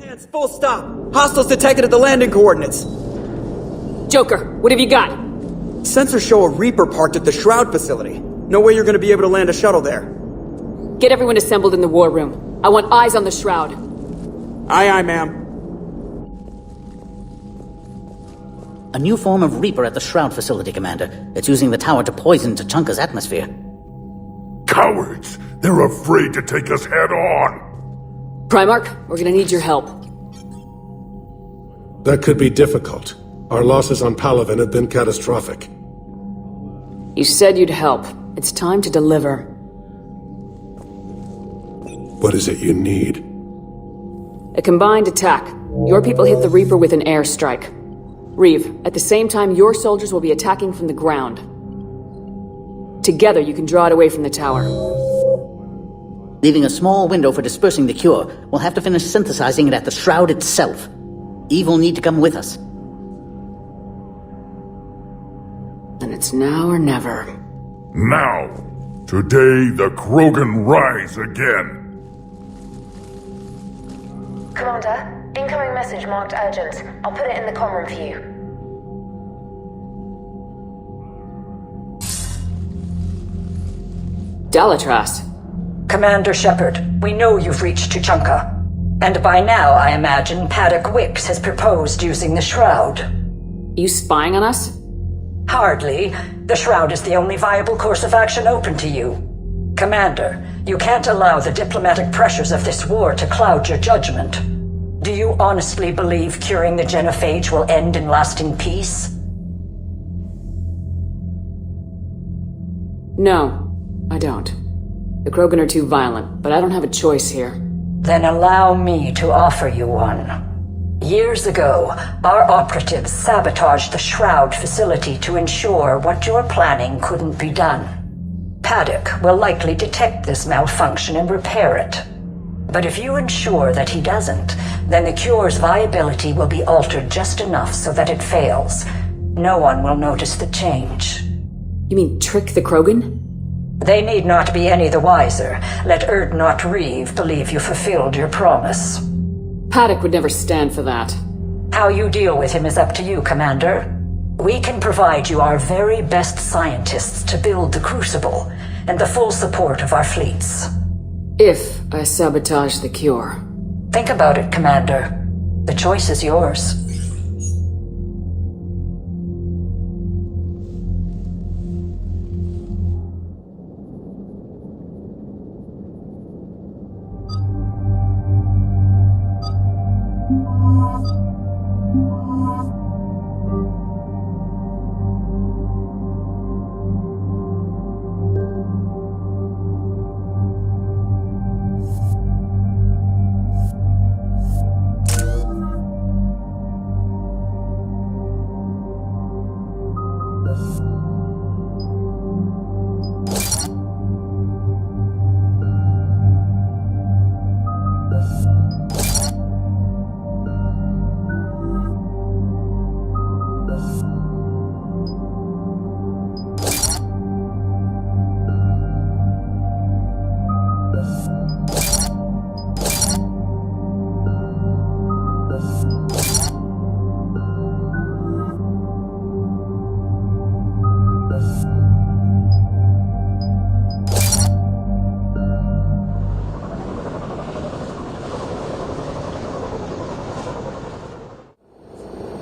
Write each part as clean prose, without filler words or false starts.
Advance, full stop! Hostiles detected at the landing coordinates! Joker, what have you got? Sensors show a Reaper parked at the Shroud facility. No way you're gonna be able to land a shuttle there. Get everyone assembled in the war room. I want eyes on the Shroud. Aye, aye, ma'am. A new form of Reaper at the Shroud facility, Commander. It's using the tower to poison Tuchanka's atmosphere. Cowards! They're afraid to take us head-on! Primarch, we're gonna need your help. That could be difficult. Our losses on Palaven have been catastrophic. You said you'd help. It's time to deliver. What is it you need? A combined attack. Your people hit the Reaper with an airstrike. Wreav, at the same time, your soldiers will be attacking from the ground. Together, you can draw it away from the tower. Leaving a small window for dispersing the cure, we'll have to finish synthesizing it at the Shroud itself. Eve will need to come with us. Then it's now or never. Now! Today, the Krogan rise again! Commander, incoming message marked urgent. I'll put it in the comm room for you. Dalatrass. Commander Shepard, we know you've reached Tuchanka. And by now, I imagine Padok Wiks has proposed using the Shroud. You spying on us? Hardly. The Shroud is the only viable course of action open to you. Commander, you can't allow the diplomatic pressures of this war to cloud your judgment. Do you honestly believe curing the genophage will end in lasting peace? No, I don't. The Krogan are too violent, but I don't have a choice here. Then allow me to offer you one. Years ago, our operatives sabotaged the Shroud facility to ensure what you're planning couldn't be done. Padok will likely detect this malfunction and repair it. But if you ensure that he doesn't, then the cure's viability will be altered just enough so that it fails. No one will notice the change. You mean trick the Krogan? They need not be any the wiser. Let Urdnot Wreav believe you fulfilled your promise. Padok would never stand for that. How you deal with him is up to you, Commander. We can provide you our very best scientists to build the Crucible, and the full support of our fleets. If I sabotage the cure. Think about it, Commander. The choice is yours.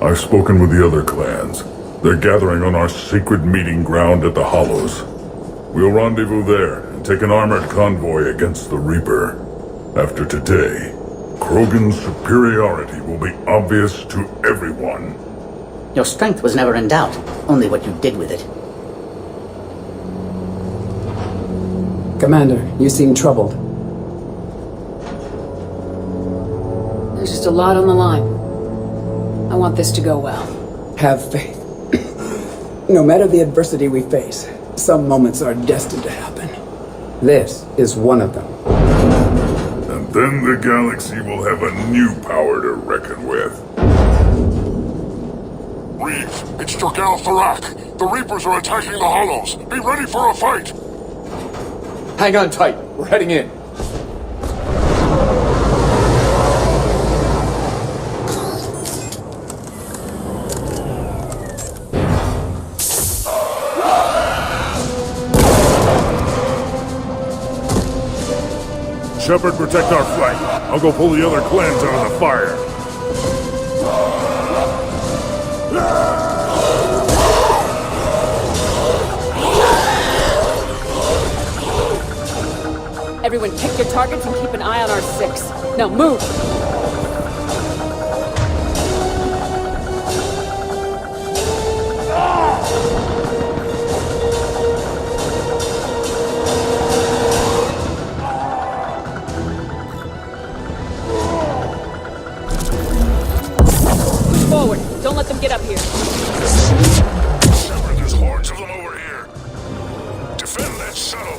I've spoken with the other clans. They're gathering on our secret meeting ground at the Hollows. We'll rendezvous there and take an armored convoy against the Reaper. After today, Krogan's superiority will be obvious to everyone. Your strength was never in doubt, only what you did with it. Commander, you seem troubled. There's just a lot on the line. I want this to go well. Have faith. No matter the adversity we face, some moments are destined to happen. This is one of them. And then the galaxy will have a new power to reckon with. Wreav, it's Jorgal Tharak. The Reapers are attacking the Hollows. Be ready for a fight! Hang on tight. We're heading in. Shepard, protect our flank. I'll go pull the other clans out of the fire. Everyone pick your targets and keep an eye on our 6. Now move! Push forward. Don't let them get up here. Shepard, there's hordes of them over here. Defend that shuttle.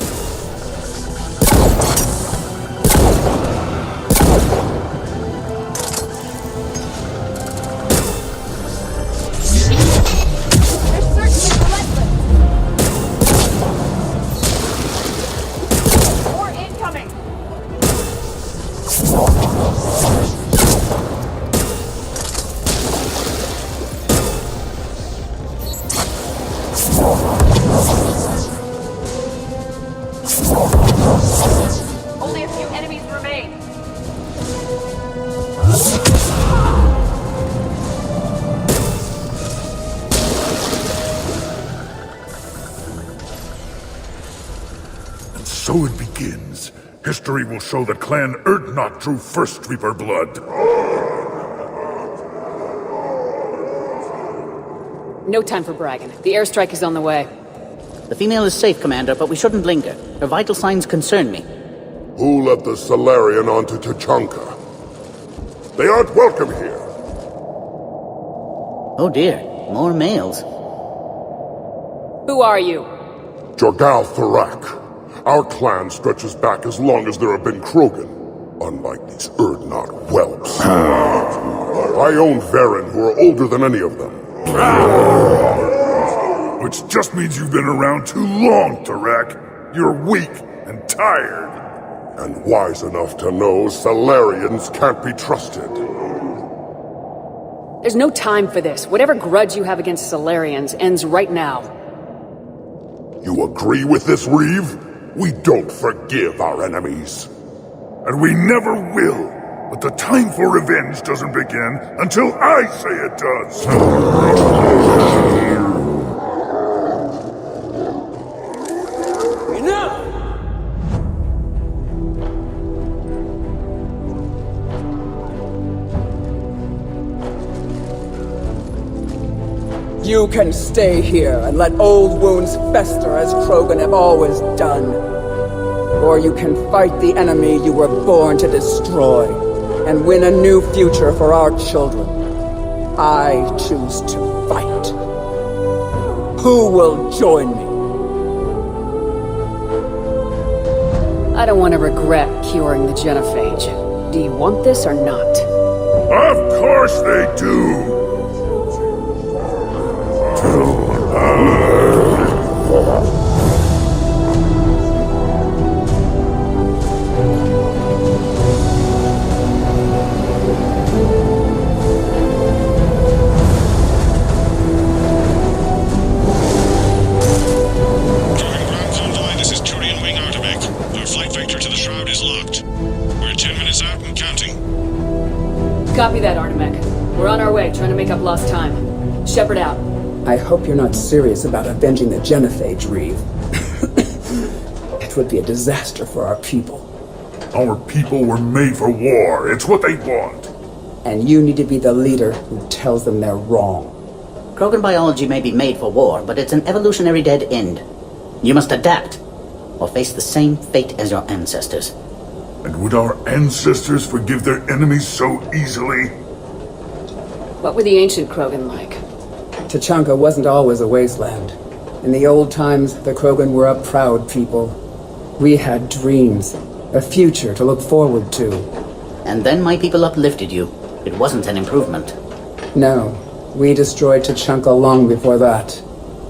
Only a few enemies remain. And so it begins. History will show that Clan Urdnot drew first Reaper blood. No time for bragging. The airstrike is on the way. The female is safe, Commander, but we shouldn't linger. Her vital signs concern me. Who let the Salarian onto Tuchanka? They aren't welcome here. Oh dear, more males. Who are you? Genophage. Our clan stretches back as long as there have been Krogan, unlike these Urdnot whelps. I own Varen who are older than any of them. Which just means you've been around too long, Tarak. You're weak and tired. And wise enough to know Salarians can't be trusted. There's no time for this. Whatever grudge you have against Salarians ends right now. You agree with this, Wreav? We don't forgive our enemies. And we never will. But the time for revenge doesn't begin until I say it does. Enough! You can stay here and let old wounds fester as Krogan have always done. Or you can fight the enemy you were born to destroy and win a new future for our children. I choose to fight. Who will join me? I don't want to regret curing the genophage. Do you want this or not? Of course they do! Copy that, Artemek. We're on our way, trying to make up lost time. Shepard out. I hope you're not serious about avenging the genophage, Wreav. It would be a disaster for our people. Our people were made for war. It's what they want. And you need to be the leader who tells them they're wrong. Krogan biology may be made for war, but it's an evolutionary dead end. You must adapt, or face the same fate as your ancestors. And would our ancestors forgive their enemies so easily? What were the ancient Krogan like? Tuchanka wasn't always a wasteland. In the old times, the Krogan were a proud people. We had dreams, a future to look forward to. And then my people uplifted you. It wasn't an improvement. No, we destroyed Tuchanka long before that.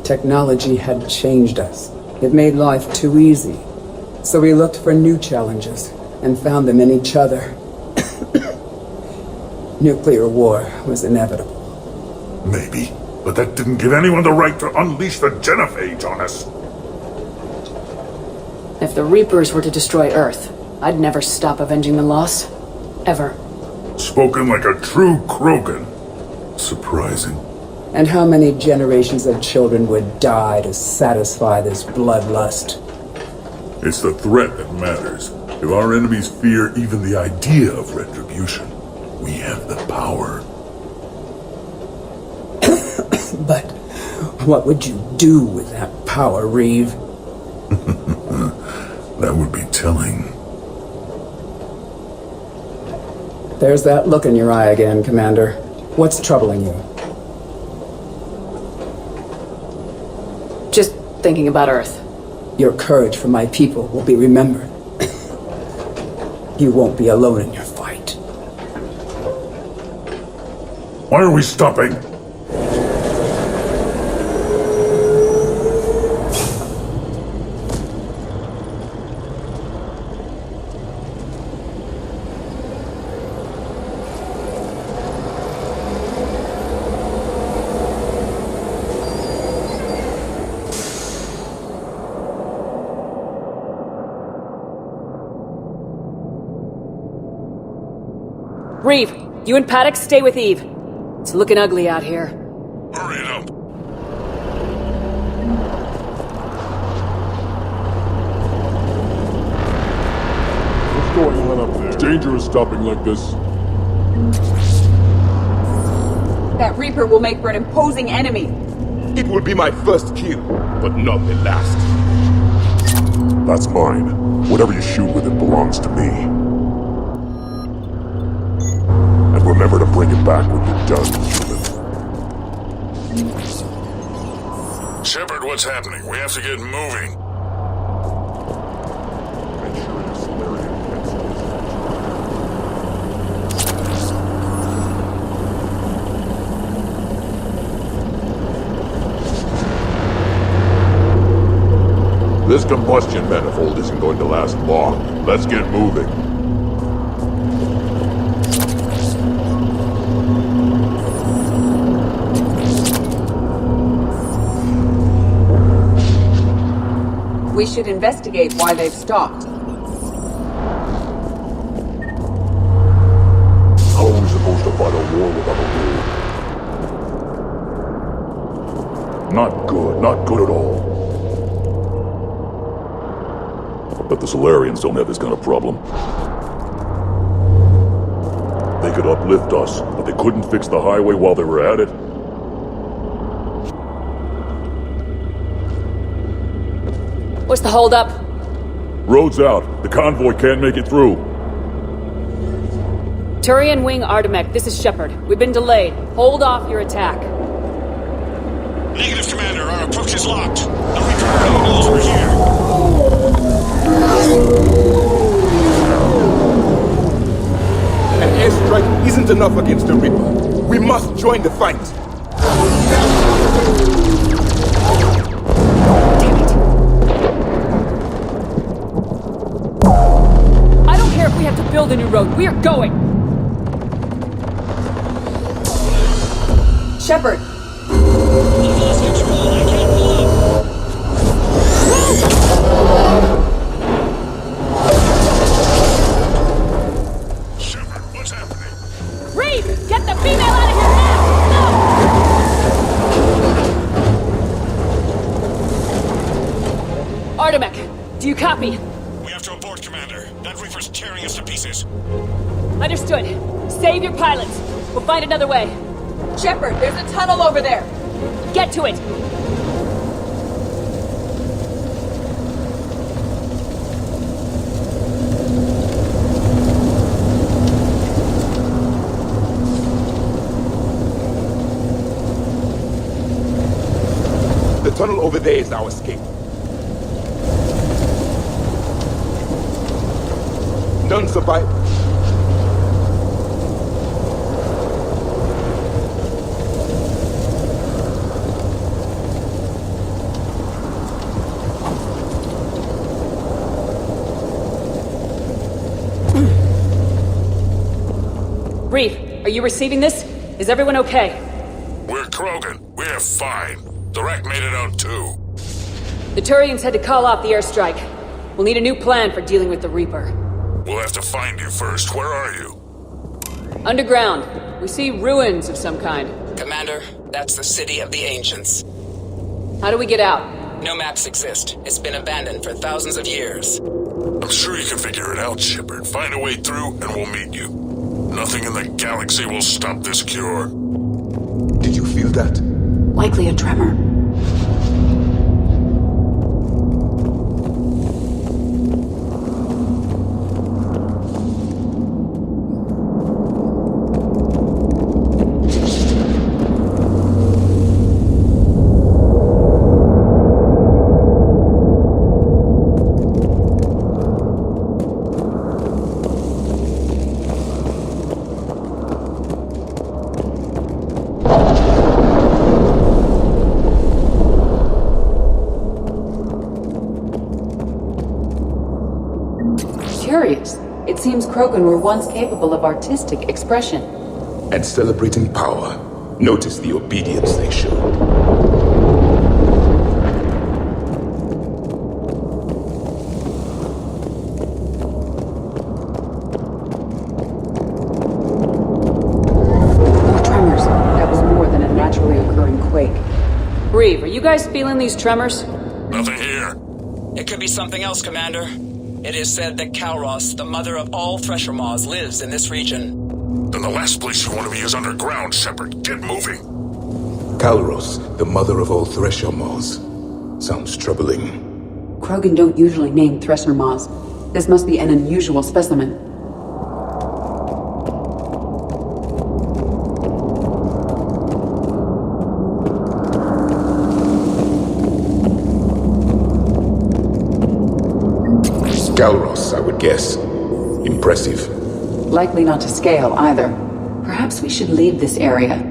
Technology had changed us. It made life too easy. So we looked for new challenges, and found them in each other. Nuclear war was inevitable. Maybe, but that didn't give anyone the right to unleash the genophage on us. If the Reapers were to destroy Earth, I'd never stop avenging the loss. Ever. Spoken like a true Krogan. Surprising. And how many generations of children would die to satisfy this bloodlust? It's the threat that matters. If our enemies fear even the idea of retribution, we have the power. But what would you do with that power, Wreav? That would be telling. There's that look in your eye again, Commander. What's troubling you? Just thinking about Earth. Your courage for my people will be remembered. You won't be alone in your fight. Why are we stopping? Wreav, you and Padok stay with Eve. It's looking ugly out here. Hurry it up. What's going on up there? It's dangerous stopping like this. That Reaper will make for an imposing enemy. It will be my first kill, but not the last. That's mine. Whatever you shoot with it belongs to me. And remember to bring it back when you're done, human. Shepard, what's happening? We have to get moving. Make sure your Salarian pencil is This combustion manifold isn't going to last long. Let's get moving. We should investigate why they've stopped. How are we supposed to fight a war without a war? Not good. Not good at all. But the Salarians don't have this kind of problem. They could uplift us, but they couldn't fix the highway while they were at it. What's the holdup? Road's out. The convoy can't make it through. Turian Wing Urdnot, this is Shepard. We've been delayed. Hold off your attack. Negative, Commander. Our approach is locked. The Reaper knows we're here. An airstrike isn't enough against the Reaper. We must join the fight. If we have to build a new road, we are going! Shepard! I've lost control. I can't pull up. Shepard, what's happening? Wreav! Get the female out of here now! No! Urdnot, do you copy? We have to abort, Commander. That Reaper's tearing us to pieces. Understood. Save your pilots. We'll find another way. Shepard, there's a tunnel over there! Get to it! The tunnel over there is our escape. None survive. Wreav, are you receiving this? Is everyone okay? We're Krogan. We're fine. The wreck made it out too. The Turians had to call off the airstrike. We'll need a new plan for dealing with the Reaper. We'll have to find you first. Where are you? Underground. We see ruins of some kind. Commander, that's the city of the ancients. How do we get out? No maps exist. It's been abandoned for thousands of years. I'm sure you can figure it out, Shepard. Find a way through, and we'll meet you. Nothing in the galaxy will stop this cure. Did you feel that? Likely a tremor. It seems Krogan were once capable of artistic expression. And celebrating power. Notice the obedience they showed. More tremors. That was more than a naturally occurring quake. Wreav, are you guys feeling these tremors? Nothing here. It could be something else, Commander. It is said that Kalros, the mother of all Thresher Maws, lives in this region. Then the last place you want to be is underground, Shepard. Get moving. Kalros, the mother of all Thresher Maws. Sounds troubling. Krogan don't usually name Thresher Maws. This must be an unusual specimen. Kalros, I would guess. Impressive. Likely not to scale, either. Perhaps we should leave this area.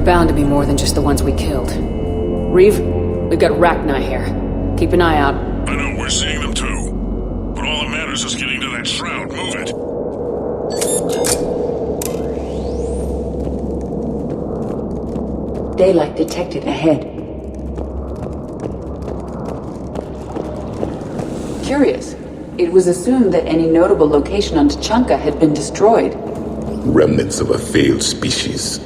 Bound to be more than just the ones we killed. Wreav, we've got Rachni here. Keep an eye out. I know, we're seeing them too. But all that matters is getting to that shroud. Move it. Daylight detected ahead. Curious. It was assumed that any notable location on Tuchanka had been destroyed. Remnants of a failed species.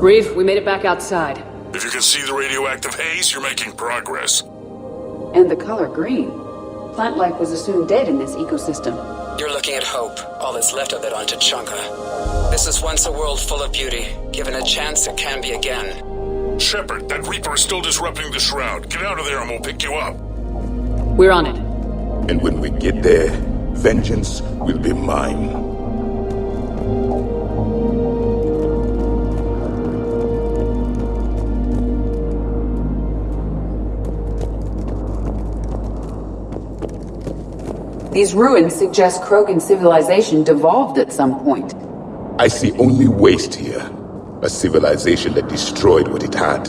Wreav, we made it back outside. If you can see the radioactive haze, you're making progress. And the color green. Plant life was assumed dead in this ecosystem. You're looking at hope, all that's left of it on Tuchanka. This was once a world full of beauty. Given a chance, it can be again. Shepard, that Reaper is still disrupting the shroud. Get out of there and we'll pick you up. We're on it. And when we get there, vengeance will be mine. These ruins suggest Krogan civilization devolved at some point. I see only waste here. A civilization that destroyed what it had.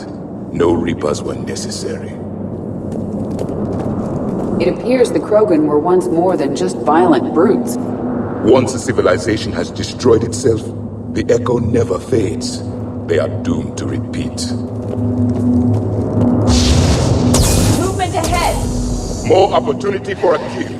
No Reapers were necessary. It appears the Krogan were once more than just violent brutes. Once a civilization has destroyed itself, the echo never fades. They are doomed to repeat. Movement ahead! More opportunity for a kill.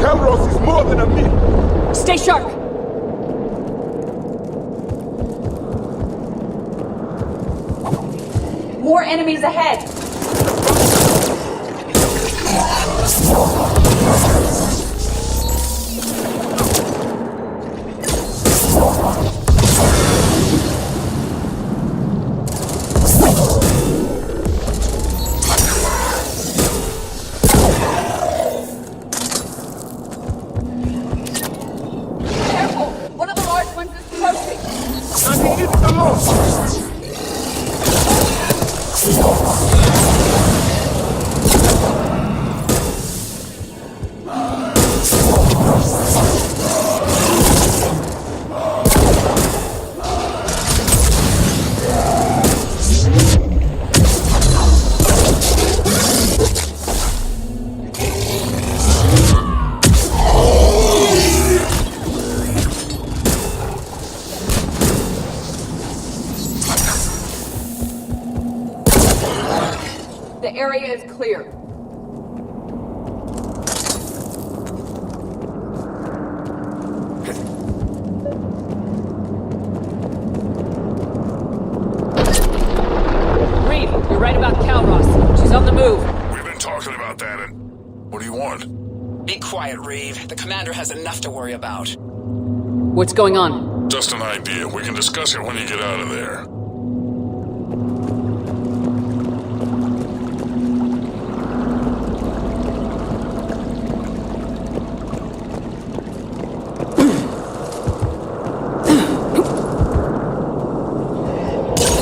Calros is more than a myth! Stay sharp! More enemies ahead! The area is clear. Reed, you're right about Calros. She's on the move. We've been talking about that, and what do you want? Be quiet, Wreav. The commander has enough to worry about. What's going on? Just an idea. We can discuss it when you get out of there.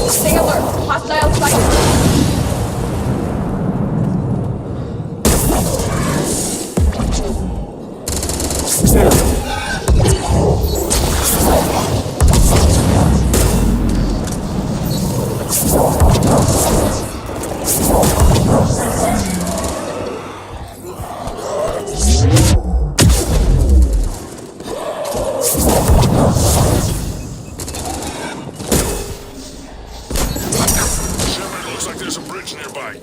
Stay alert! Hostile sighted!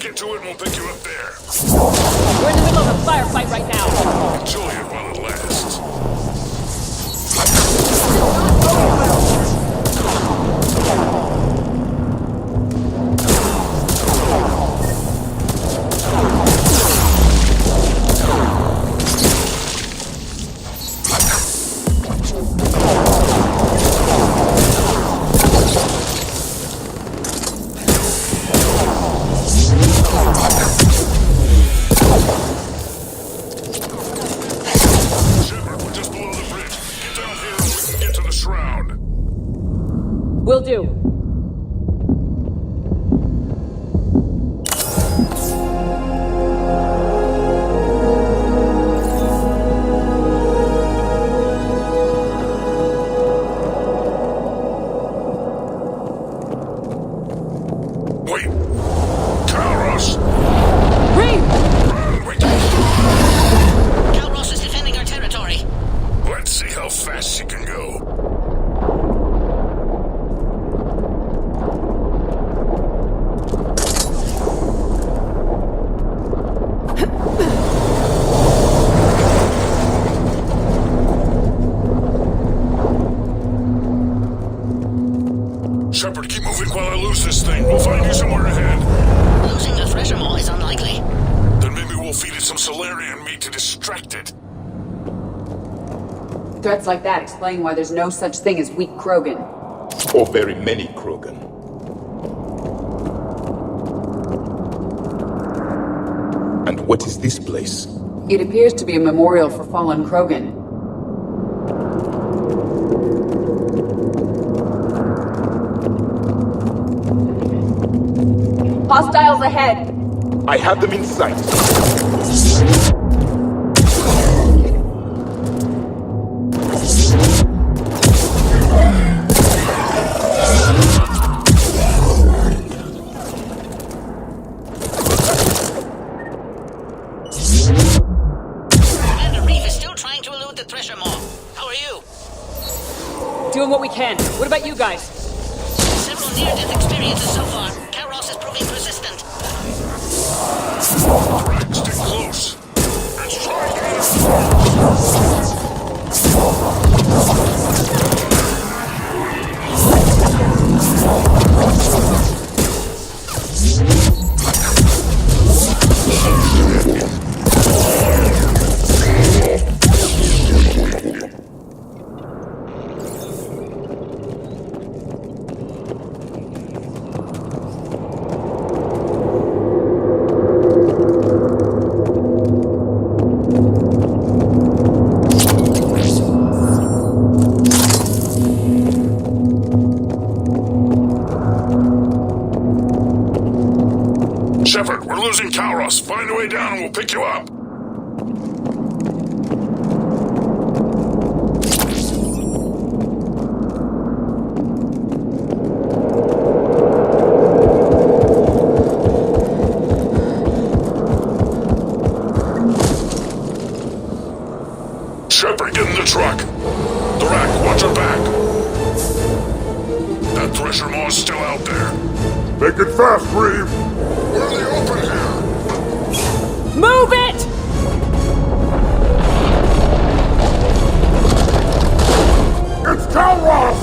Get to it and we'll pick you up there. We're in the middle of a firefight right now. Enjoy it while it lasts. Will do. Wait! Calros! Reed! Wait! Calros is defending our territory. Let's see how fast she can go. Shepard, keep moving while I lose this thing. We'll find you somewhere ahead. Losing the Thresher Maw is unlikely. Then maybe we'll feed it some Salarian meat to distract it. Threats like that explain why there's no such thing as weak Krogan. Or very many Krogan. And what is this place? It appears to be a memorial for fallen Krogan. Hostiles ahead! I have them in sight. Commander Wreav is still trying to elude the Thresher Maw. How are you? Doing what we can. What about you guys? Several near-death experiences so far. Calros is proving persistent. Right, stick close. It's trying to get us. We'll pick you up. Shepard, get in the truck. Durak, watch your back. That Thresher Maws still out there. Make it fast, Wreav! We're in the open here. Move it! It's Calros!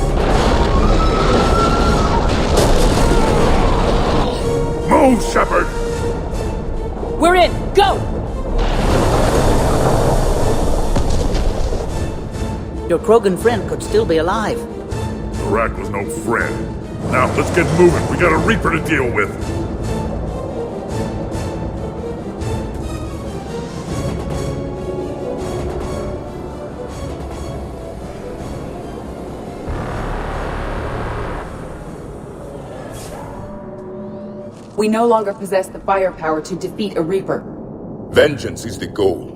Move, Shepard! We're in! Go! Your Krogan friend could still be alive. Durak was no friend. Now, let's get moving. We got a Reaper to deal with. We no longer possess the firepower to defeat a Reaper. Vengeance is the goal.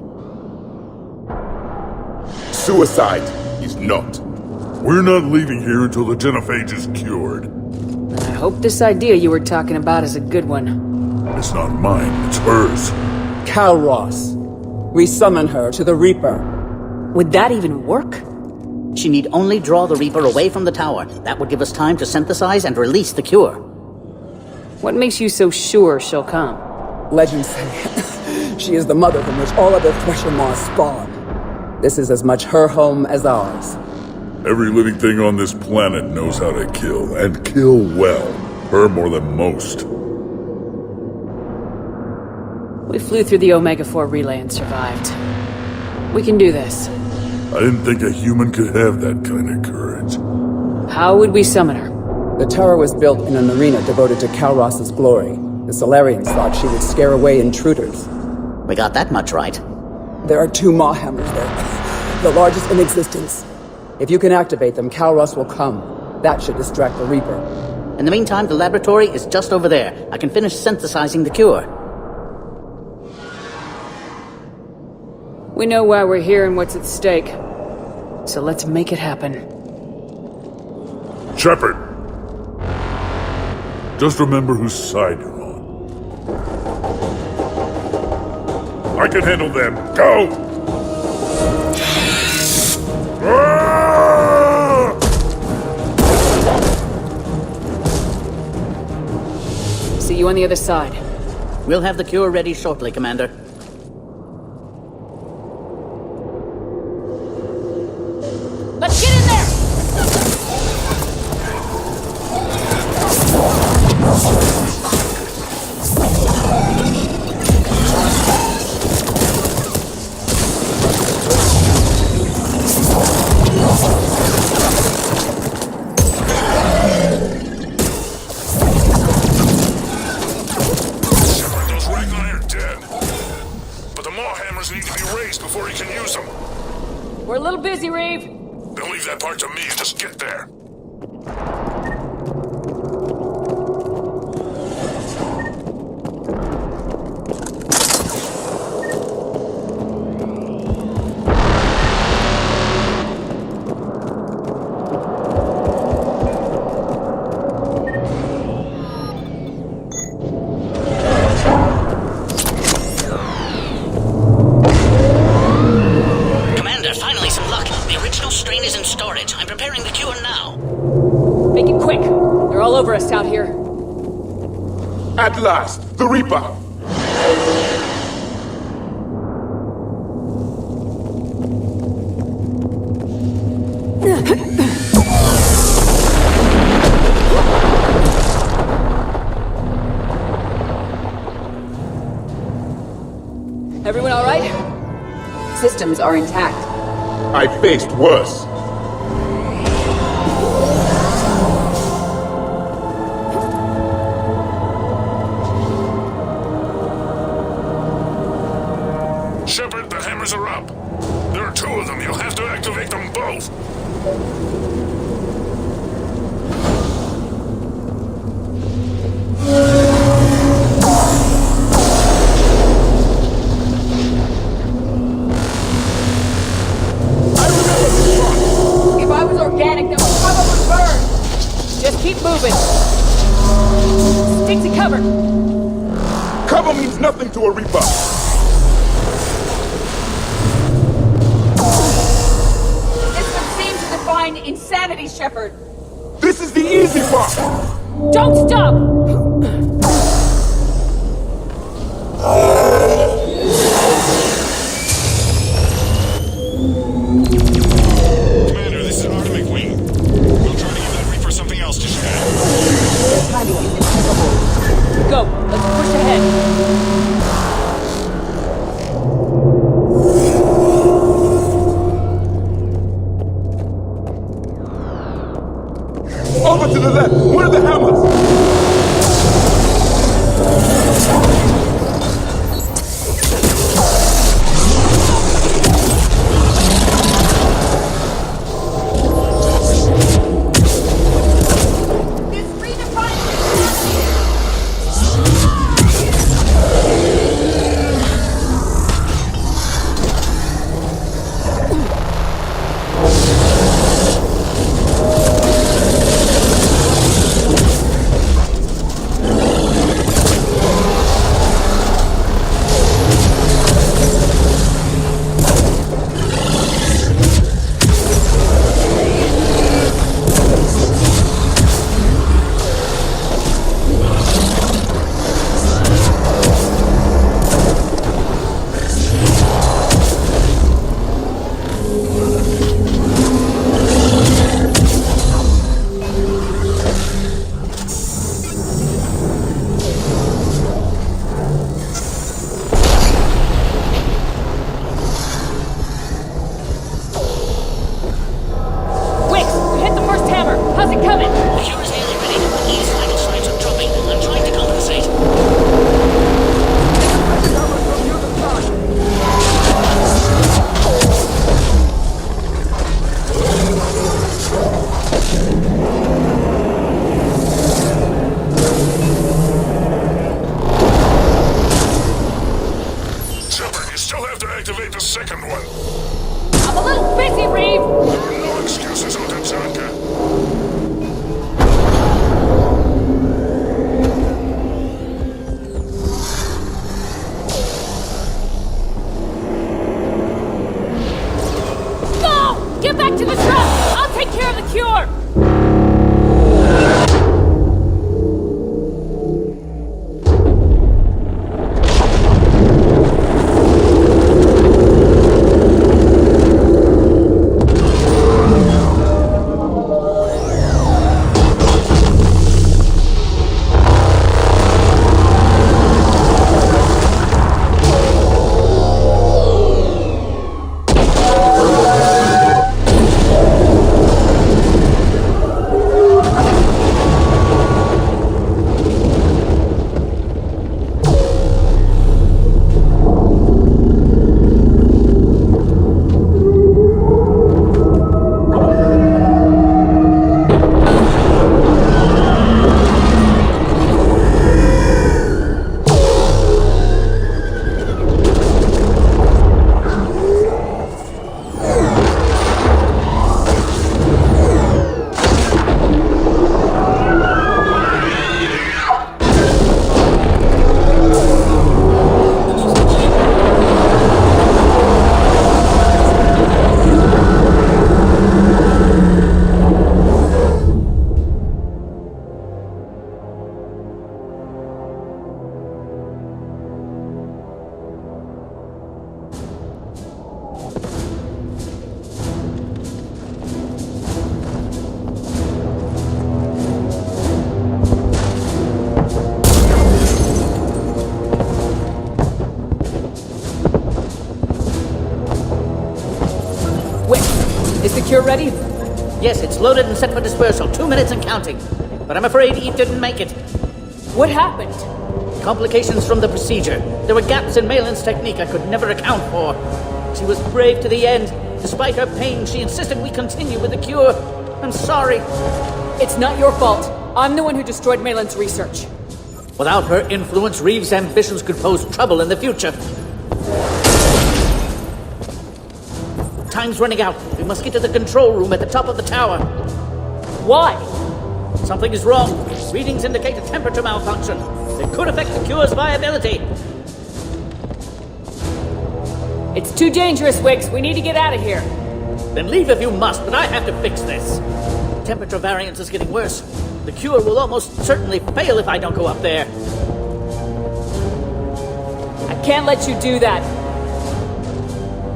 Suicide is not. We're not leaving here until the genophage is cured. I hope this idea you were talking about is a good one. It's not mine, it's hers. Calros. We summon her to the Reaper. Would that even work? She need only draw the Reaper away from the tower. That would give us time to synthesize and release the cure. What makes you so sure she'll come? Legends say she is the mother from which all other Thresher Maws spawn. This is as much her home as ours. Every living thing on this planet knows how to kill, and kill well. Her more than most. We flew through the Omega-4 relay and survived. We can do this. I didn't think a human could have that kind of courage. How would we summon her? The tower was built in an arena devoted to Calros' glory. The Salarians thought she would scare away intruders. We got that much right. There are 2 Maw hammers there, the largest in existence. If you can activate them, Calros will come. That should distract the Reaper. In the meantime, the laboratory is just over there. I can finish synthesizing the cure. We know why we're here and what's at stake. So let's make it happen. Shepard! Just remember whose side you're on. I can handle them. Go! See you on the other side. We'll have the cure ready shortly, Commander. Let's get in there! We're a little busy, Wreav. Then leave that part to me and just get there. Over us out here. At last, the Reaper! Everyone all right? Systems are intact. I faced worse. Shepard, the hammers are up. There are 2 of them. You'll have to activate them both. to a Reaper! This would seem to define insanity, Shepard! This is the easy part! Don't stop! Commander, this is Atomic Wing. We'll try to give that Reaper something else to scan. Timing is impeccable. Go, let's push ahead. Over to the left! Where are the hammers? activate the second one. I'm a little busy, Wreav! No excuses on Tuchanka. No! Get back to the truck! I'll take care of the cure! Cure ready? Yes, it's loaded and set for dispersal. 2 minutes and counting. But I'm afraid he didn't make it. What happened? Complications from the procedure. There were gaps in Malin's technique I could never account for. She was brave to the end. Despite her pain, she insisted we continue with the cure. I'm sorry. It's not your fault. I'm the one who destroyed Malin's research. Without her influence, Wreav's ambitions could pose trouble in the future. Time's running out. We must get to the control room at the top of the tower. Why? Something is wrong. Readings indicate a temperature malfunction. It could affect the cure's viability. It's too dangerous, Wiks. We need to get out of here. Then leave if you must, but I have to fix this. Temperature variance is getting worse. The cure will almost certainly fail if I don't go up there. I can't let you do that.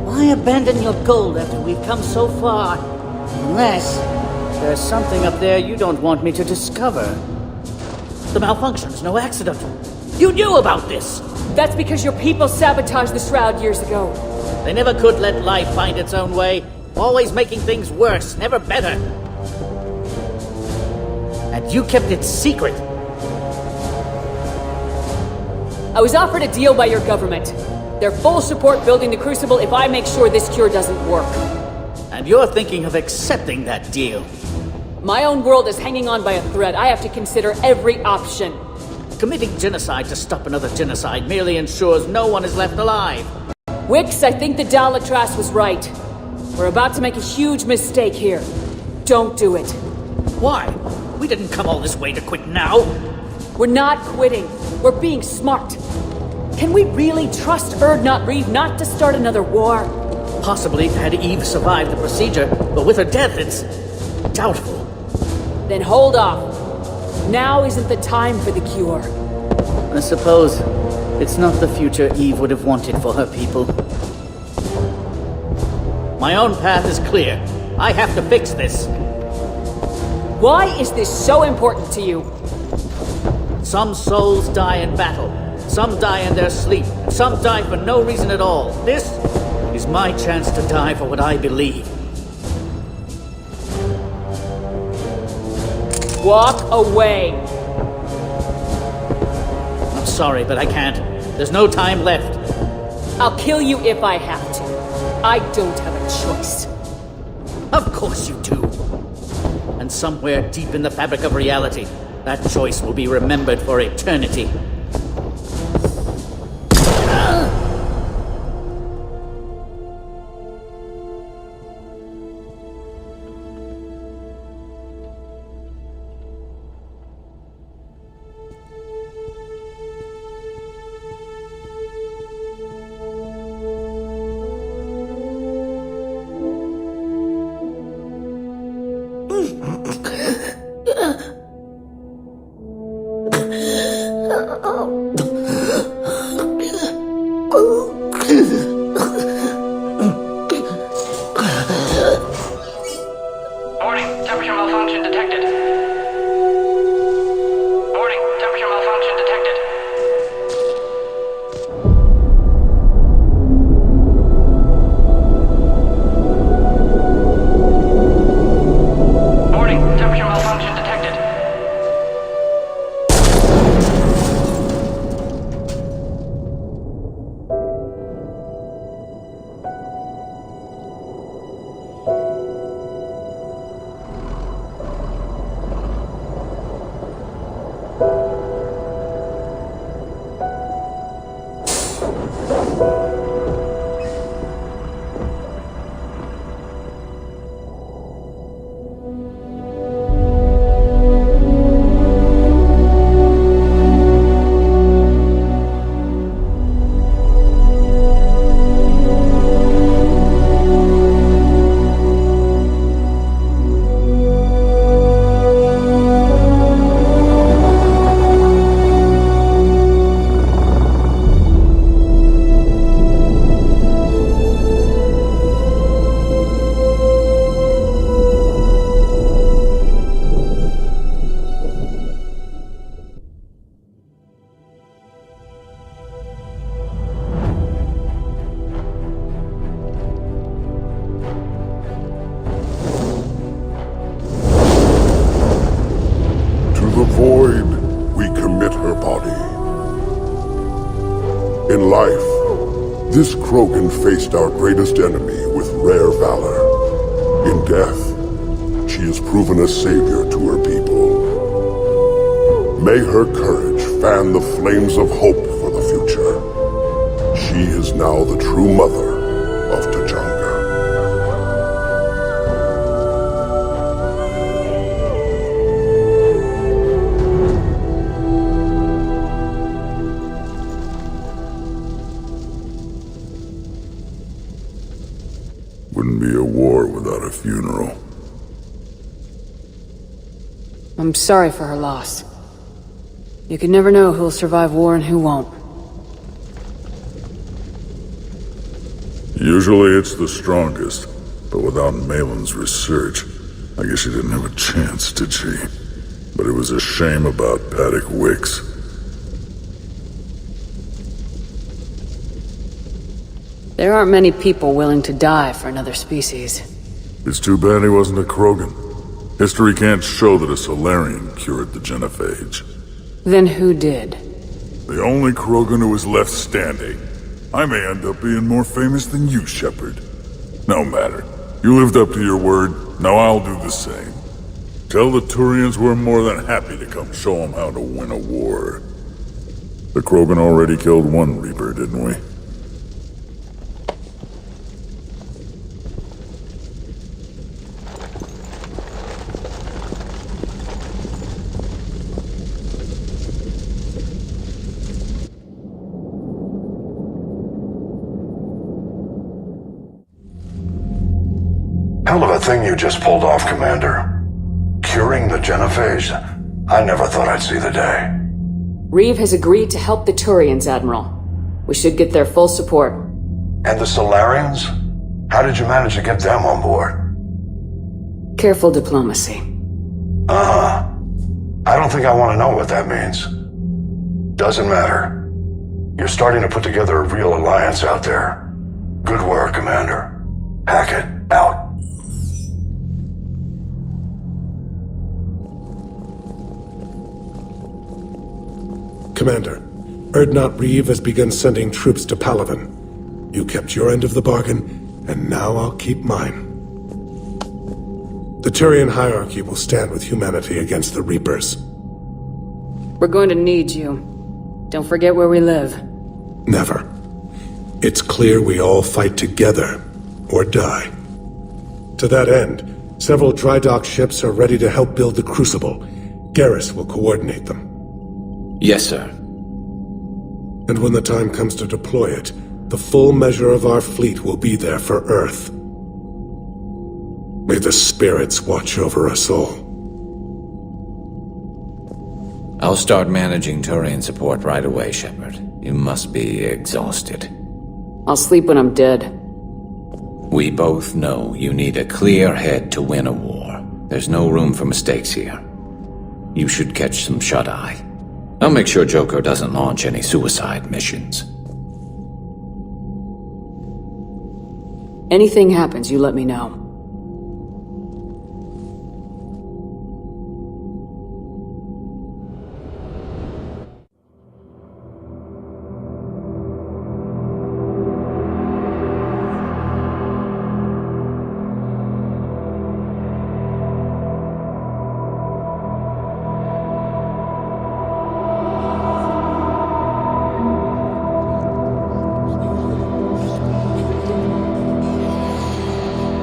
Why abandon your goal after we've come so far? Unless there's something up there you don't want me to discover. The malfunction's no accident. You knew about this! That's because your people sabotaged the Shroud years ago. They never could let life find its own way. Always making things worse, never better. And you kept it secret. I was offered a deal by your government. Their full support building the Crucible if I make sure this cure doesn't work. And you're thinking of accepting that deal. My own world is hanging on by a thread. I have to consider every option. Committing genocide to stop another genocide merely ensures no one is left alive. Wiks, I think the Dalatrass was right. We're about to make a huge mistake here. Don't do it. Why? We didn't come all this way to quit now. We're not quitting. We're being smart. Can we really trust Urdnot Wreav not to start another war? Possibly had Eve survived the procedure, but with her death, it's doubtful. Then hold off. Now isn't the time for the cure. I suppose it's not the future Eve would have wanted for her people. My own path is clear. I have to fix this. Why is this so important to you? Some souls die in battle. Some die in their sleep. Some die for no reason at all. This is my chance to die for what I believe. Walk away. I'm sorry, but I can't. There's no time left. I'll kill you if I have to. I don't have a choice. Of course you do. And somewhere deep in the fabric of reality, that choice will be remembered for eternity. This Krogan faced our greatest enemy with rare valor. In death, she has proven a savior to her people. May her courage fan the flames of hope for the future. She is now the true mother of Tuchanka. Wouldn't be a war without a funeral. I'm sorry for her loss. You can never know who'll survive war and who won't. Usually it's the strongest, but without Malin's research, I guess she didn't have a chance, did she? But it was a shame about Padok Wiks. There aren't many people willing to die for another species. It's too bad he wasn't a Krogan. History can't show that a Salarian cured the genophage. Then who did? The only Krogan who was left standing. I may end up being more famous than you, Shepard. No matter. You lived up to your word, now I'll do the same. Tell the Turians we're more than happy to come show them how to win a war. The Krogan already killed one Reaper, didn't we? Hell of a thing you just pulled off, Commander. Curing the genophage? I never thought I'd see the day. Wreav has agreed to help the Turians, Admiral. We should get their full support. And the Salarians? How did you manage to get them on board? Careful diplomacy. I don't think I want to know what that means. Doesn't matter. You're starting to put together a real alliance out there. Good work, Commander. Hackett, out. Commander, Urdnot Wreav has begun sending troops to Palaven. You kept your end of the bargain, and now I'll keep mine. The Turian hierarchy will stand with humanity against the Reapers. We're going to need you. Don't forget where we live. Never. It's clear we all fight together, or die. To that end, several dry dock ships are ready to help build the Crucible. Garrus will coordinate them. Yes, sir. And when the time comes to deploy it, the full measure of our fleet will be there for Earth. May the spirits watch over us all. I'll start managing Turian support right away, Shepard. You must be exhausted. I'll sleep when I'm dead. We both know you need a clear head to win a war. There's no room for mistakes here. You should catch some shut-eye. I'll make sure Joker doesn't launch any suicide missions. Anything happens, you let me know.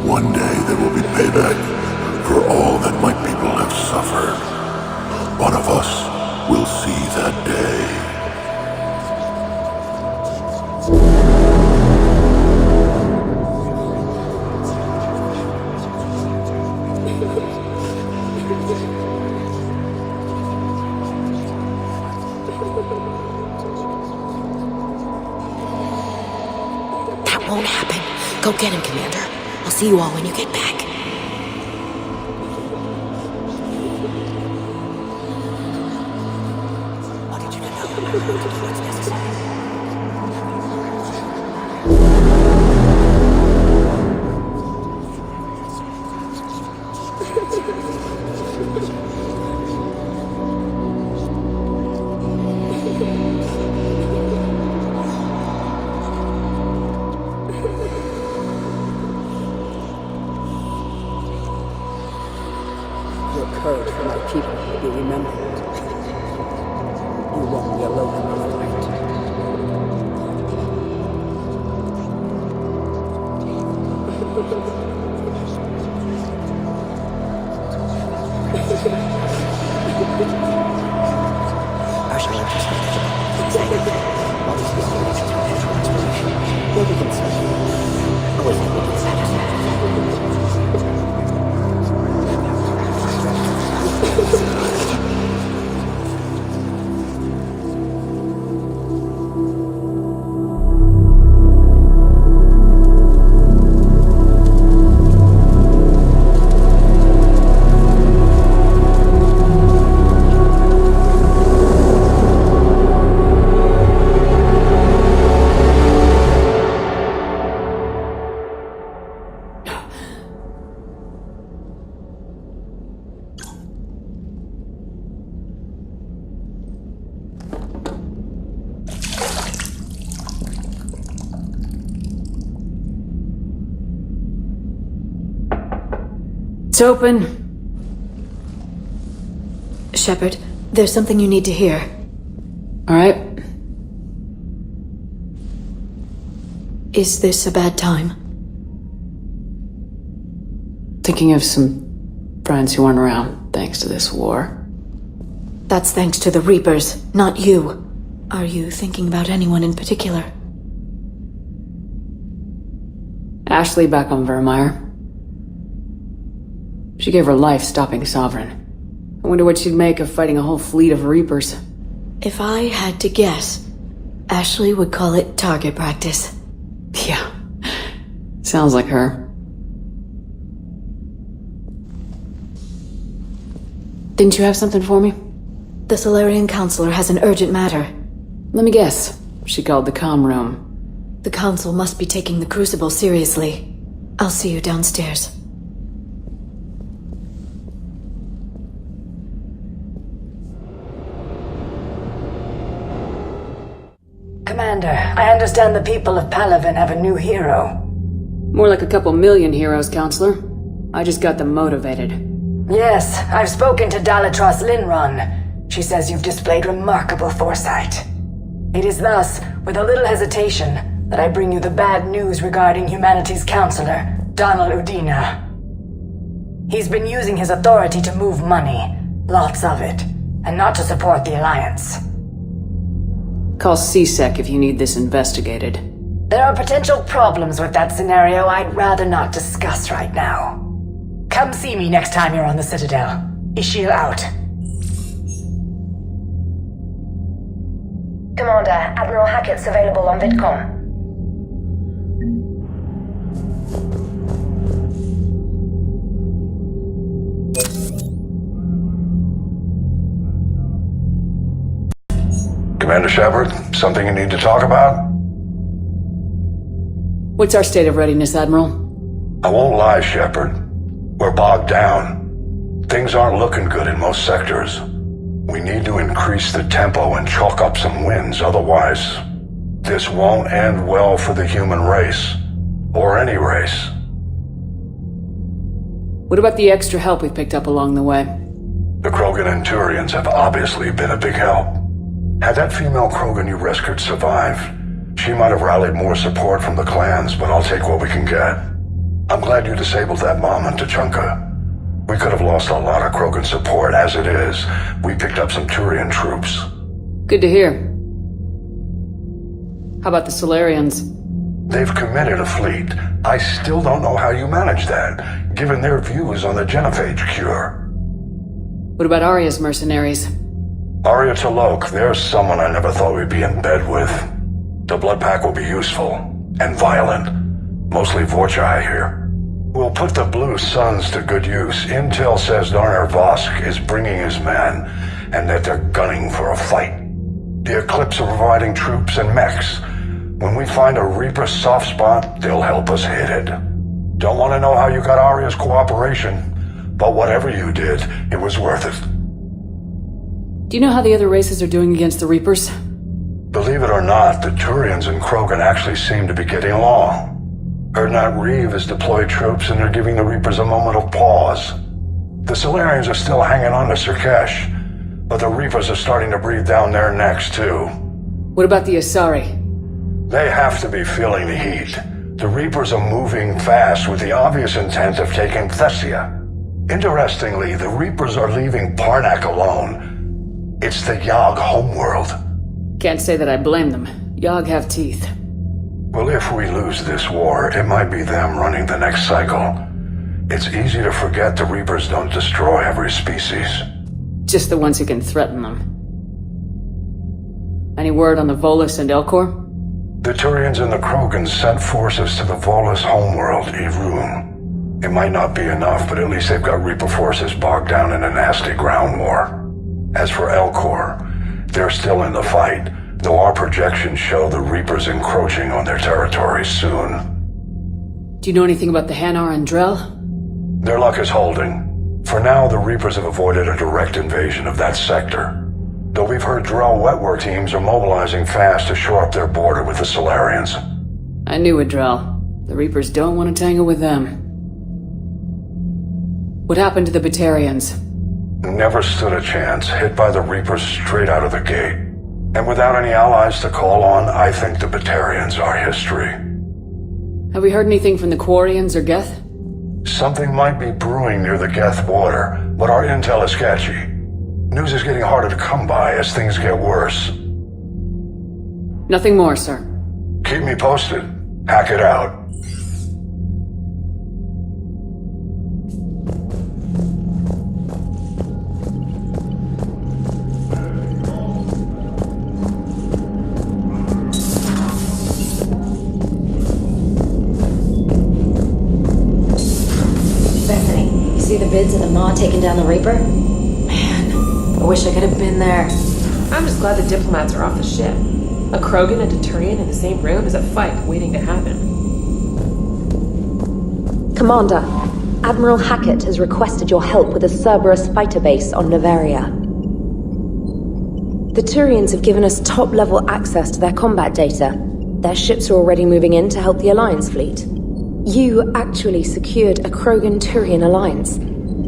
One day there will be payback for all that my people have suffered. One of us will see that day. That won't happen. Go get him, Commander. I'll see you all when you get back. Wanted you to know I'm going to do what's necessary. Your courage for my people will be remembered. You won't be alone in the fight. Partial interest manageable. All these mistakes have natural explanation. What we can say. Always think we can satisfy. It's open. Shepard, there's something you need to hear. Alright. Is this a bad time? Thinking of some friends who aren't around, thanks to this war. That's thanks to the Reapers, not you. Are you thinking about anyone in particular? Ashley back on Vermeer. She gave her life stopping Sovereign. I wonder what she'd make of fighting a whole fleet of Reapers. If I had to guess, Ashley would call it target practice. Yeah. Sounds like her. Didn't you have something for me? The Salarian Councilor has an urgent matter. Let me guess. She called the comm room. The Council must be taking the Crucible seriously. I'll see you downstairs. Commander, I understand the people of Palaven have a new hero. More like a couple million heroes, Counselor. I just got them motivated. Yes, I've spoken to Dalatrass Linron. She says you've displayed remarkable foresight. It is thus, with a little hesitation, that I bring you the bad news regarding humanity's counselor, Donald Udina. He's been using his authority to move money, lots of it, and not to support the Alliance. Call CSEC if you need this investigated. There are potential problems with that scenario I'd rather not discuss right now. Come see me next time you're on the Citadel. Ishil out. Commander, Admiral Hackett's available on VidCom. Commander Shepard, something you need to talk about? What's our state of readiness, Admiral? I won't lie, Shepard. We're bogged down. Things aren't looking good in most sectors. We need to increase the tempo and chalk up some wins, otherwise this won't end well for the human race. Or any race. What about the extra help we picked up along the way? The Krogan-Turians have obviously been a big help. Had that female Krogan you rescued survived, she might have rallied more support from the clans, but I'll take what we can get. I'm glad you disabled that bomb in Tuchanka. We could have lost a lot of Krogan support. As it is, we picked up some Turian troops. Good to hear. How about the Salarians? They've committed a fleet. I still don't know how you managed that, given their views on the genophage cure. What about Arya's mercenaries? Arya Talok, there's someone I never thought we'd be in bed with. The Blood Pack will be useful, and violent. Mostly Vorcha, I hear. We'll put the Blue Suns to good use. Intel says Darner Vosk is bringing his men, and that they're gunning for a fight. The Eclipse are providing troops and mechs. When we find a Reaper soft spot, they'll help us hit it. Don't want to know how you got Arya's cooperation, but whatever you did, it was worth it. Do you know how the other races are doing against the Reapers? Believe it or not, the Turians and Krogan actually seem to be getting along. Urdnot Wreav has deployed troops and they're giving the Reapers a moment of pause. The Salarians are still hanging on to Sirkesh, but the Reapers are starting to breathe down their necks too. What about the Asari? They have to be feeling the heat. The Reapers are moving fast with the obvious intent of taking Thessia. Interestingly, the Reapers are leaving Parnak alone. It's the Yogg homeworld. Can't say that I blame them. Yogg have teeth. Well, if we lose this war, it might be them running the next cycle. It's easy to forget the Reapers don't destroy every species. Just the ones who can threaten them. Any word on the Volus and Elcor? The Turians and the Krogans sent forces to the Volus homeworld, Irun. It might not be enough, but at least they've got Reaper forces bogged down in a nasty ground war. As for Elcor, they're still in the fight, though our projections show the Reapers encroaching on their territory soon. Do you know anything about the Hanar and Drell? Their luck is holding. For now, the Reapers have avoided a direct invasion of that sector. Though we've heard Drell wetwork teams are mobilizing fast to shore up their border with the Salarians. I knew it, Drell. The Reapers don't want to tangle with them. What happened to the Batarians? Never stood a chance, hit by the Reapers straight out of the gate. And without any allies to call on, I think the Batarians are history. Have we heard anything from the Quarians or Geth? Something might be brewing near the Geth border, but our intel is sketchy. News is getting harder to come by as things get worse. Nothing more, sir. Keep me posted. Hack it out. See the bids of the Maw taking down the Reaper? Man, I wish I could have been there. I'm just glad the diplomats are off the ship. A Krogan and a Turian in the same room is a fight waiting to happen. Commander, Admiral Hackett has requested your help with a Cerberus fighter base on Novaria. The Turians have given us top-level access to their combat data. Their ships are already moving in to help the Alliance fleet. You actually secured a Krogan-Turian alliance.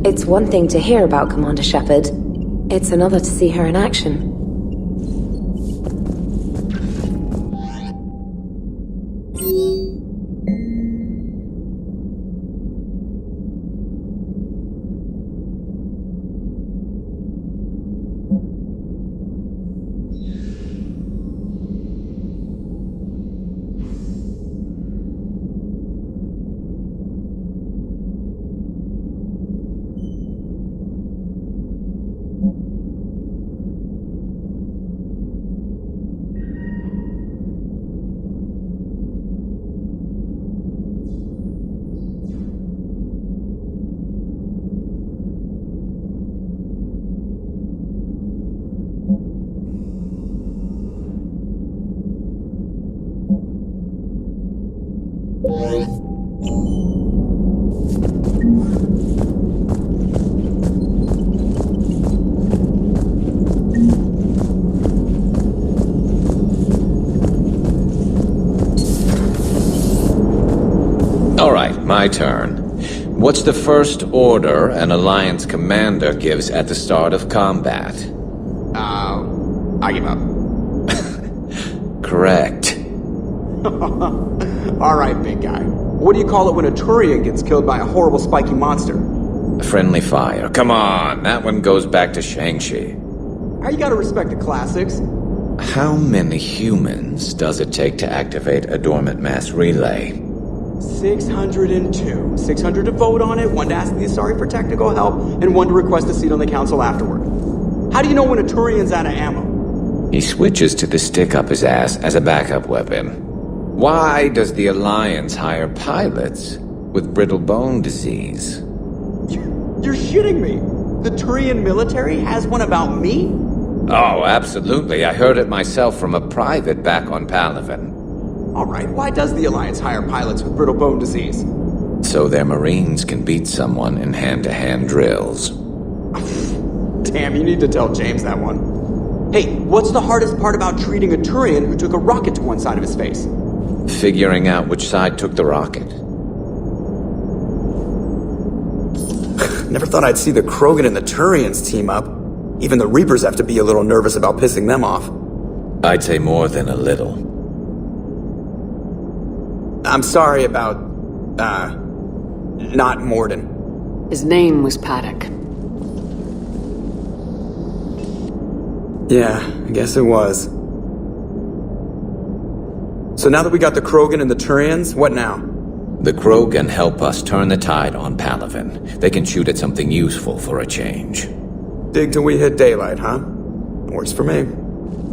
It's one thing to hear about Commander Shepard. It's another to see her in action. My turn. What's the first order an Alliance commander gives at the start of combat? I give up. Correct. Alright, big guy. What do you call it when a Turian gets killed by a horrible spiky monster? Friendly fire. Come on, that one goes back to Shang-Chi. You gotta respect the classics. How many humans does it take to activate a dormant mass relay? 602. 600 to vote on it, 1 to ask the Asari for technical help, and 1 to request a seat on the council afterward. How do you know when a Turian's out of ammo? He switches to the stick up his ass as a backup weapon. Why does the Alliance hire pilots with brittle bone disease? You're shitting me! The Turian military has one about me? Oh, absolutely. I heard it myself from a private back on Palaven. Alright, why does the Alliance hire pilots with brittle bone disease? So their Marines can beat someone in hand-to-hand drills. Damn, you need to tell James that one. Hey, what's the hardest part about treating a Turian who took a rocket to one side of his face? Figuring out which side took the rocket. Never thought I'd see the Krogan and the Turians team up. Even the Reapers have to be a little nervous about pissing them off. I'd say more than a little. I'm sorry about, not Morden. His name was Padok. Yeah, I guess it was. So now that we got the Krogan and the Turians, what now? The Krogan help us turn the tide on Palaven. They can shoot at something useful for a change. Dig till we hit daylight, huh? Works for me.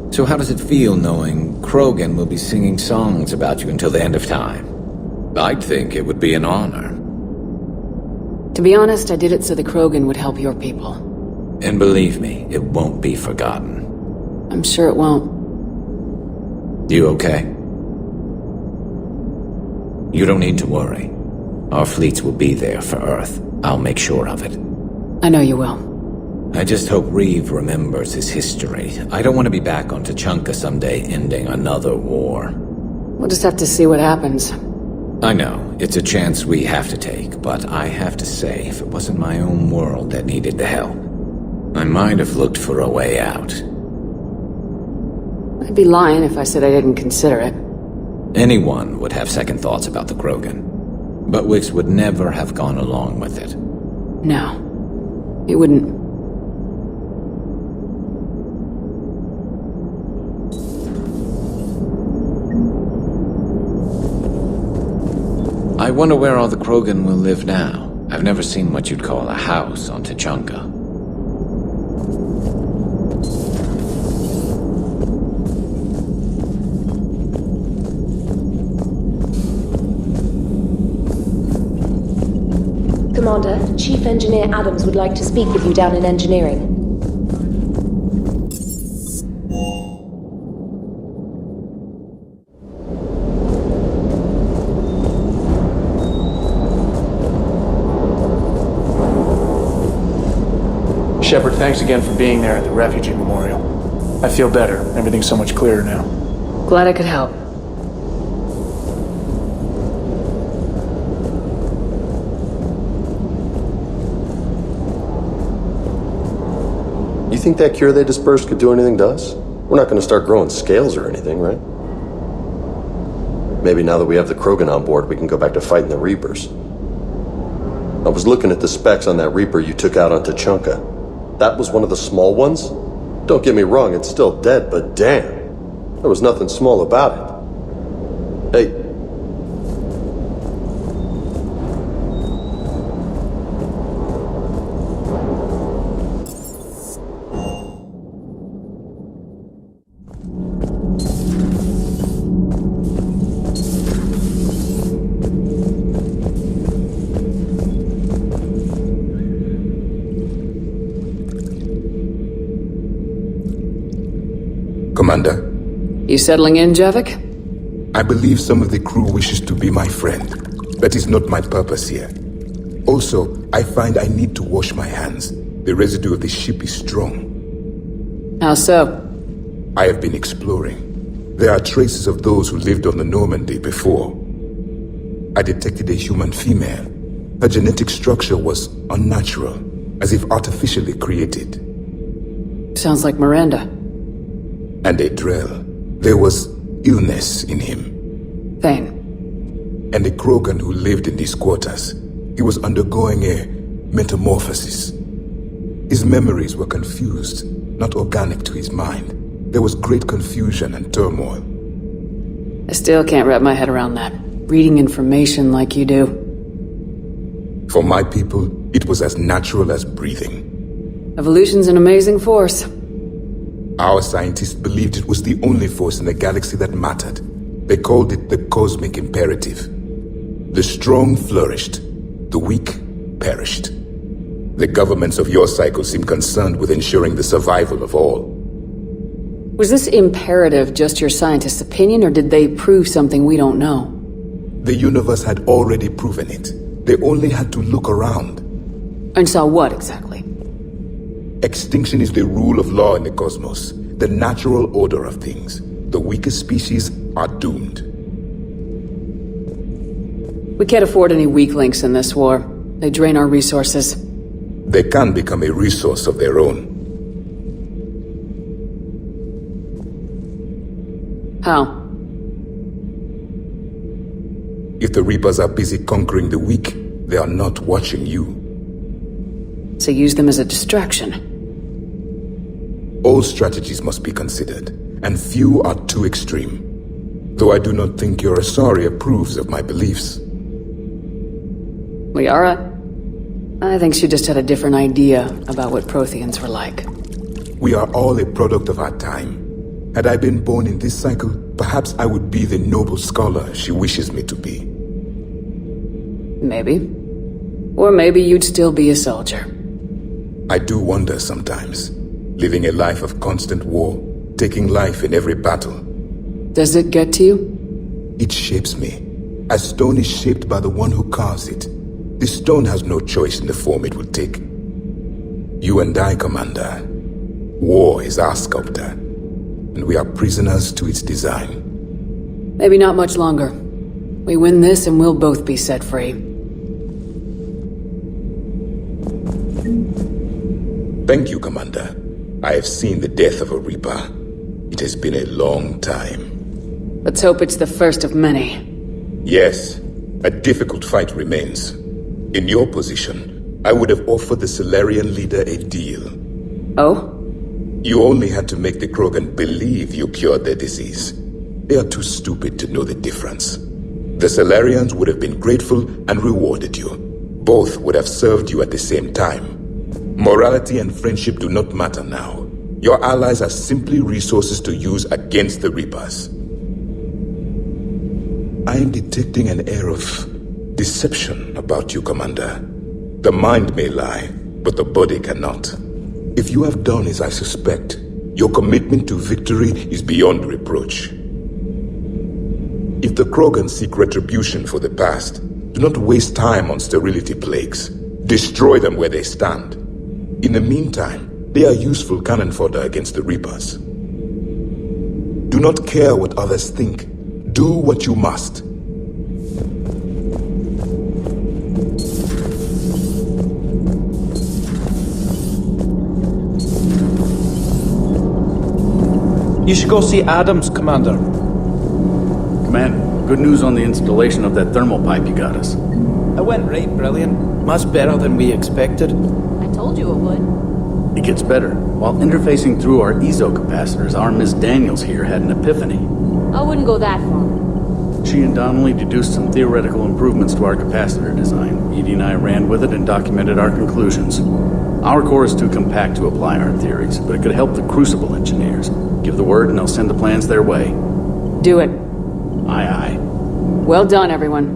So how does it feel knowing Krogan will be singing songs about you until the end of time? I'd think it would be an honor. To be honest, I did it so the Krogan would help your people. And believe me, it won't be forgotten. I'm sure it won't. You okay? You don't need to worry. Our fleets will be there for Earth. I'll make sure of it. I know you will. I just hope Wreav remembers his history. I don't want to be back on Tuchanka someday ending another war. We'll just have to see what happens. I know, it's a chance we have to take, but I have to say, if it wasn't my own world that needed the help, I might have looked for a way out. I'd be lying if I said I didn't consider it. Anyone would have second thoughts about the Krogan, but Wiks would never have gone along with it. No, he wouldn't. I wonder where all the Krogan will live now. I've never seen what you'd call a house on Tuchanka. Commander, Chief Engineer Adams would like to speak with you down in engineering. Shepard, thanks again for being there at the Refugee Memorial. I feel better. Everything's so much clearer now. Glad I could help. You think that cure they dispersed could do anything to us? We're not going to start growing scales or anything, right? Maybe now that we have the Krogan on board, we can go back to fighting the Reapers. I was looking at the specs on that Reaper you took out on Tuchanka. That was one of the small ones? Don't get me wrong, it's still dead, but damn. There was nothing small about it. Hey. Commander? You settling in, Javik? I believe some of the crew wishes to be my friend. That is not my purpose here. Also, I find I need to wash my hands. The residue of the ship is strong. How so? I have been exploring. There are traces of those who lived on the Normandy before. I detected a human female. Her genetic structure was unnatural, as if artificially created. Sounds like Miranda. And a Drell. There was illness in him. Thane. And a Krogan who lived in these quarters. He was undergoing a metamorphosis. His memories were confused, not organic to his mind. There was great confusion and turmoil. I still can't wrap my head around that. Reading information like you do. For my people, it was as natural as breathing. Evolution's an amazing force. Our scientists believed it was the only force in the galaxy that mattered. They called it the cosmic imperative. The strong flourished, the weak perished. The governments of your cycle seem concerned with ensuring the survival of all. Was this imperative just your scientists' opinion, or did they prove something we don't know? The universe had already proven it. They only had to look around. And saw what, exactly? Extinction is the rule of law in the cosmos, the natural order of things. The weakest species are doomed. We can't afford any weak links in this war. They drain our resources. They can become a resource of their own. How? If the Reapers are busy conquering the weak, they are not watching you. So use them as a distraction. All strategies must be considered, and few are too extreme. Though I do not think your Asari approves of my beliefs. Liara? I think she just had a different idea about what Protheans were like. We are all a product of our time. Had I been born in this cycle, perhaps I would be the noble scholar she wishes me to be. Maybe. Or maybe you'd still be a soldier. I do wonder sometimes. Living a life of constant war, taking life in every battle. Does it get to you? It shapes me. As stone is shaped by the one who carves it. The stone has no choice in the form it will take. You and I, Commander. War is our sculptor, and we are prisoners to its design. Maybe not much longer. We win this and we'll both be set free. Thank you, Commander. I have seen the death of a Reaper. It has been a long time. Let's hope it's the first of many. Yes, a difficult fight remains. In your position, I would have offered the Salarian leader a deal. Oh? You only had to make the Krogan believe you cured their disease. They are too stupid to know the difference. The Salarians would have been grateful and rewarded you. Both would have served you at the same time. Morality and friendship do not matter now. Your allies are simply resources to use against the Reapers. I am detecting an air of deception about you, Commander. The mind may lie, but the body cannot. If you have done as I suspect, your commitment to victory is beyond reproach. If the Krogan seek retribution for the past, do not waste time on sterility plagues. Destroy them where they stand. In the meantime, they are useful cannon fodder against the Reapers. Do not care what others think. Do what you must. You should go see Adams, Commander. Commander, good news on the installation of that thermal pipe you got us. It went right brilliant. Much better than we expected. I told you it would. It gets better. While interfacing through our ezo capacitors, our Miss Daniels here had an epiphany. I wouldn't go that far. She and Donnelly deduced some theoretical improvements to our capacitor design. Edie and I ran with it and documented our conclusions. Our core is too compact to apply our theories, but it could help the Crucible engineers. Give the word and they'll send the plans their way. Do it. Aye, aye. Well done, everyone.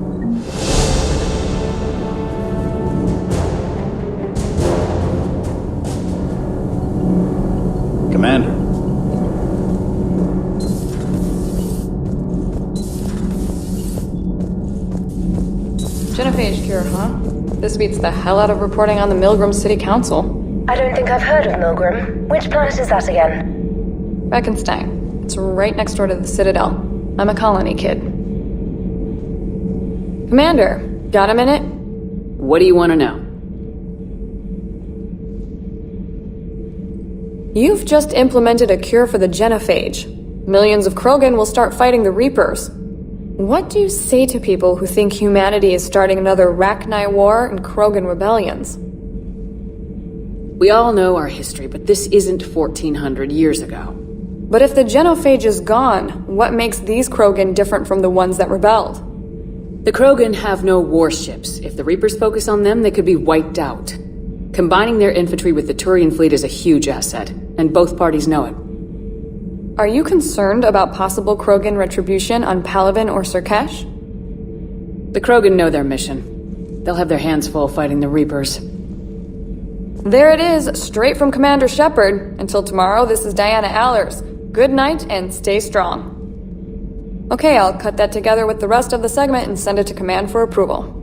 Commander. Genophage cure, huh? This beats the hell out of reporting on the Milgram City Council. I don't think I've heard of Milgram. Which planet is that again? Reichenstein. It's right next door to the Citadel. I'm a colony kid. Commander, got a minute? What do you want to know? You've just implemented a cure for the genophage. Millions of Krogan will start fighting the Reapers. What do you say to people who think humanity is starting another Rachni War and Krogan rebellions? We all know our history, but this isn't 1400 years ago. But if the genophage is gone, what makes these Krogan different from the ones that rebelled? The Krogan have no warships. If the Reapers focus on them, they could be wiped out. Combining their infantry with the Turian fleet is a huge asset, and both parties know it. Are you concerned about possible Krogan retribution on Palaven or Surkesh? The Krogan know their mission. They'll have their hands full fighting the Reapers. There it is, straight from Commander Shepard. Until tomorrow, this is Diana Allers. Good night and stay strong. Okay, I'll cut that together with the rest of the segment and send it to Command for approval.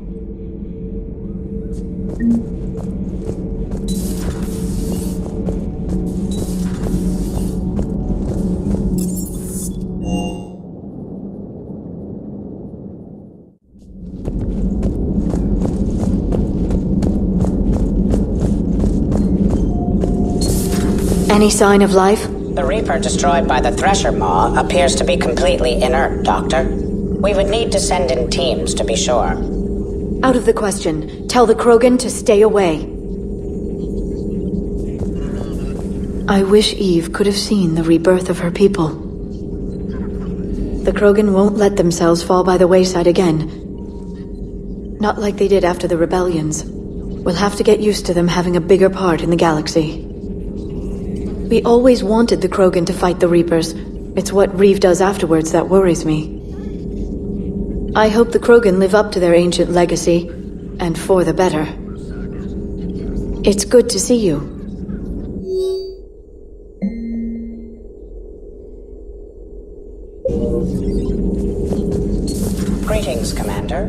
Any sign of life? The Reaper destroyed by the Thresher Maw appears to be completely inert, Doctor. We would need to send in teams to be sure. Out of the question. Tell the Krogan to stay away. I wish Eve could have seen the rebirth of her people. The Krogan won't let themselves fall by the wayside again. Not like they did after the rebellions. We'll have to get used to them having a bigger part in the galaxy. We always wanted the Krogan to fight the Reapers. It's what Wreav does afterwards that worries me. I hope the Krogan live up to their ancient legacy, and for the better. It's good to see you. Greetings, Commander.